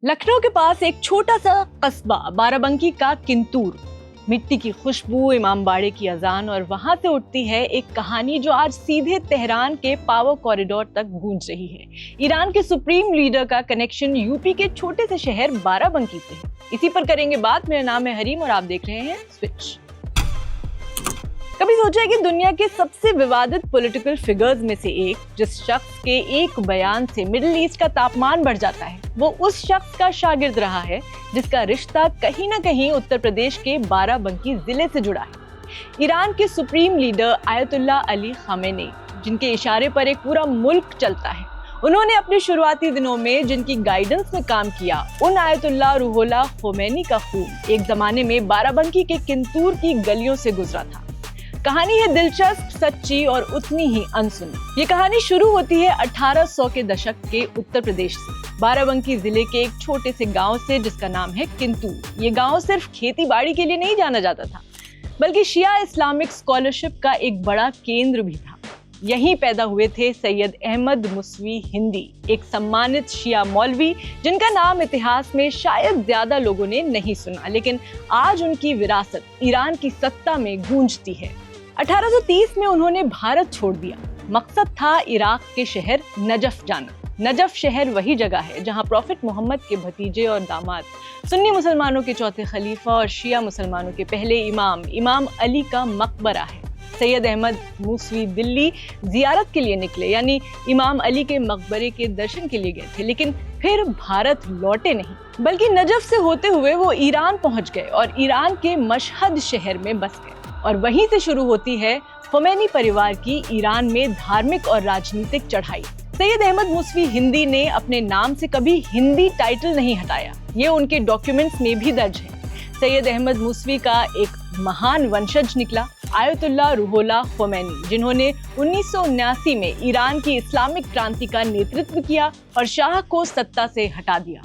लखनऊ के पास एक छोटा सा कस्बा बाराबंकी का किंतूर, मिट्टी की खुशबू, इमामबाड़े की अजान और वहां से उठती है एक कहानी जो आज सीधे तेहरान के पावर कॉरिडोर तक गूंज रही है। ईरान के सुप्रीम लीडर का कनेक्शन यूपी के छोटे से शहर बाराबंकी से है। इसी पर करेंगे बात। मेरा नाम है हरीम और आप देख रहे हैं स्विच। कभी सोचा है कि दुनिया के सबसे विवादित पॉलिटिकल फिगर्स में से एक, जिस शख्स के एक बयान से मिडिल ईस्ट का तापमान बढ़ जाता है, वो उस शख्स का शागिर्द रहा है जिसका रिश्ता कहीं ना कहीं उत्तर प्रदेश के बाराबंकी जिले से जुड़ा है। ईरान के supreme leader ayatollah Ali Khamenei, जिनके इशारे पर एक पूरा मुल्क चलता है, उन्होंने अपने शुरुआती दिनों में जिनकी गाइडेंस में काम किया, उन आयतुल्ला रूहोल्लाह खोमैनी का खून एक जमाने में बाराबंकी के किंतूर की गलियों से गुजरा था। कहानी है दिलचस्प, सच्ची और उतनी ही अनसुनी। ये कहानी शुरू होती है 1800 के दशक के उत्तर प्रदेश से, बाराबंकी जिले के एक छोटे से गांव से जिसका नाम है किंतूर। ये गांव सिर्फ खेती बाड़ी के लिए नहीं जाना जाता था, बल्कि शिया इस्लामिक स्कॉलरशिप का एक बड़ा केंद्र भी था। यहीं पैदा हुए थे सैयद अहमद मुसवी हिंदी, एक सम्मानित शिया मौलवी जिनका नाम इतिहास में शायद ज्यादा लोगों ने नहीं सुना, लेकिन आज उनकी विरासत ईरान की सत्ता में गूंजती है। 1830 में उन्होंने भारत छोड़ दिया। मकसद था इराक के शहर नजफ जाना। नजफ शहर वही जगह है जहां प्रॉफिट मोहम्मद के भतीजे और दामाद, सुन्नी मुसलमानों के चौथे खलीफा और शिया मुसलमानों के पहले इमाम अली का मकबरा है। सैयद अहमद मूसवी दिल्ली जियारत के लिए निकले, यानी इमाम अली के मकबरे के दर्शन के लिए गए थे, लेकिन फिर भारत लौटे नहीं, बल्कि नजफ से होते हुए वो ईरान पहुंच गए और ईरान के मशहद शहर में बस गए। और वहीं से शुरू होती है खोमैनी परिवार की ईरान में धार्मिक और राजनीतिक चढ़ाई। सैयद अहमद मूसवी हिंदी ने अपने नाम से कभी हिंदी टाइटल नहीं हटाया, ये उनके डॉक्यूमेंट्स में भी दर्ज है। सैयद अहमद मूसवी का एक महान वंशज निकला, आयतुल्ला रूहोल्लाह खोमैनी, जिन्होंने 1979 में ईरान की इस्लामिक क्रांति का नेतृत्व किया और शाह को सत्ता से हटा दिया।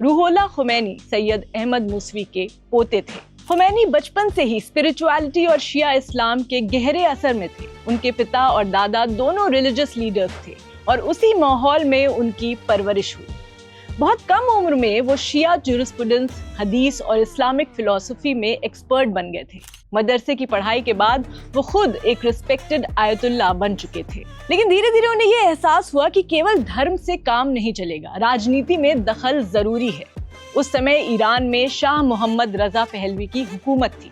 रूहोल्लाह खोमैनी सैयद अहमद मूसवी के पोते थे। खोमैनी बचपन से ही स्पिरिचुअलिटी और शिया इस्लाम के गहरे असर में थे। उनके पिता और दादा दोनों रिलीजियस लीडर्स थे और उसी माहौल में उनकी परवरिश हुई। बहुत कम उम्र में वो शिया ज्यूरिस्प्रूडेंस, हदीस और इस्लामिक फिलॉसफी में एक्सपर्ट बन गए थे। मदरसे की पढ़ाई के बाद वो खुद एक रिस्पेक्टेड आयतुल्ला बन चुके थे। लेकिन धीरे धीरे उन्हें ये एहसास हुआ कि केवल धर्म से काम नहीं चलेगा, राजनीति में दखल जरूरी है। उस समय ईरान में शाह मोहम्मद रजा पहलवी की हुकूमत थी,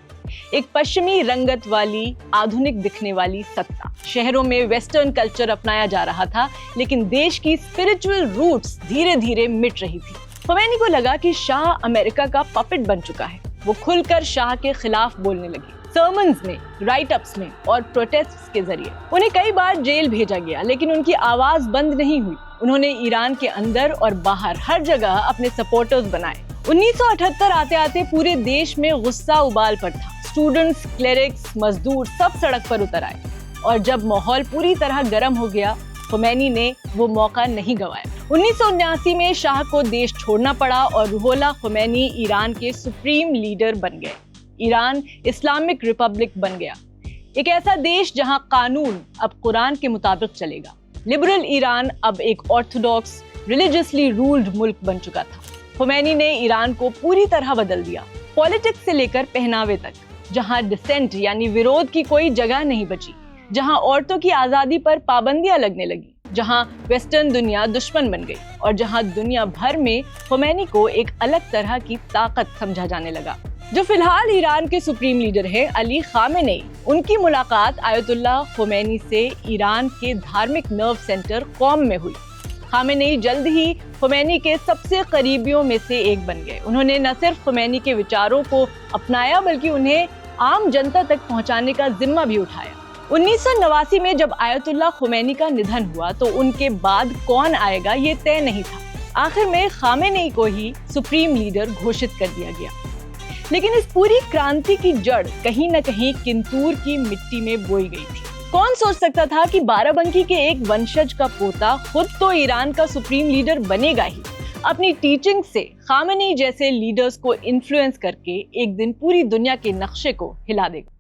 एक पश्चिमी रंगत वाली, आधुनिक दिखने वाली सत्ता। शहरों में वेस्टर्न कल्चर अपनाया जा रहा था, लेकिन देश की स्पिरिचुअल रूट्स धीरे धीरे मिट रही थी। खोमैनी को लगा कि शाह अमेरिका का पपेट बन चुका है। वो खुलकर शाह के खिलाफ बोलने लगे, सर्मन्स में, राइट अप्स में और प्रोटेस्ट्स के जरिए। उन्हें कई बार जेल भेजा गया, लेकिन उनकी आवाज बंद नहीं हुई। उन्होंने ईरान के अंदर और बाहर हर जगह अपने सपोर्टर्स बनाए। 1978 आते आते पूरे देश में गुस्सा उबाल पर था। स्टूडेंट्स, क्लेरिक्स, मजदूर सब सड़क पर उतर आए और जब माहौल पूरी तरह गर्म हो गया, खोमैनी ने वो मौका नहीं गंवाया। 1979 में शाह को देश छोड़ना पड़ा और रूहोल्लाह खोमैनी ईरान के सुप्रीम लीडर बन गए। ईरान इस्लामिक रिपब्लिक बन गया, एक ऐसा देश जहां कानून अब कुरान के मुताबिक चलेगा। लिबरल ईरान अब एक ऑर्थोडॉक्स, रिलीजियसली रूल्ड मुल्क बन चुका था। खोमैनी ने ईरान को पूरी तरह बदल दिया, पॉलिटिक्स से लेकर पहनावे तक, जहां डिसेंट यानी विरोध की कोई जगह नहीं बची, जहां औरतों की आजादी पर पाबंदियां लगने लगी, जहां वेस्टर्न दुनिया दुश्मन बन गई और जहां दुनिया भर में खोमैनी को एक अलग तरह की ताकत समझा जाने लगा। जो फिलहाल ईरान के सुप्रीम लीडर हैं, अली खामेनी, उनकी मुलाकात आयतुल्ला खोमैनी से ईरान के धार्मिक नर्व सेंटर कौम में हुई। खामेनी जल्द ही खोमैनी के सबसे करीबियों में से एक बन गए। उन्होंने न सिर्फ खोमैनी के विचारों को अपनाया, बल्कि उन्हें आम जनता तक पहुंचाने का जिम्मा भी उठाया। 1989 में जब आयतुल्ला खोमैनी का निधन हुआ, तो उनके बाद कौन आएगा ये तय नहीं था। आखिर में खामेनी को ही सुप्रीम लीडर घोषित कर दिया गया। लेकिन इस पूरी क्रांति की जड़ कहीं न कहीं किंतूर की मिट्टी में बोई गई थी। कौन सोच सकता था कि बाराबंकी के एक वंशज का पोता खुद तो ईरान का सुप्रीम लीडर बनेगा ही, अपनी टीचिंग से खामेनी जैसे लीडर्स को इन्फ्लुएंस करके एक दिन पूरी दुनिया के नक्शे को हिला देगा।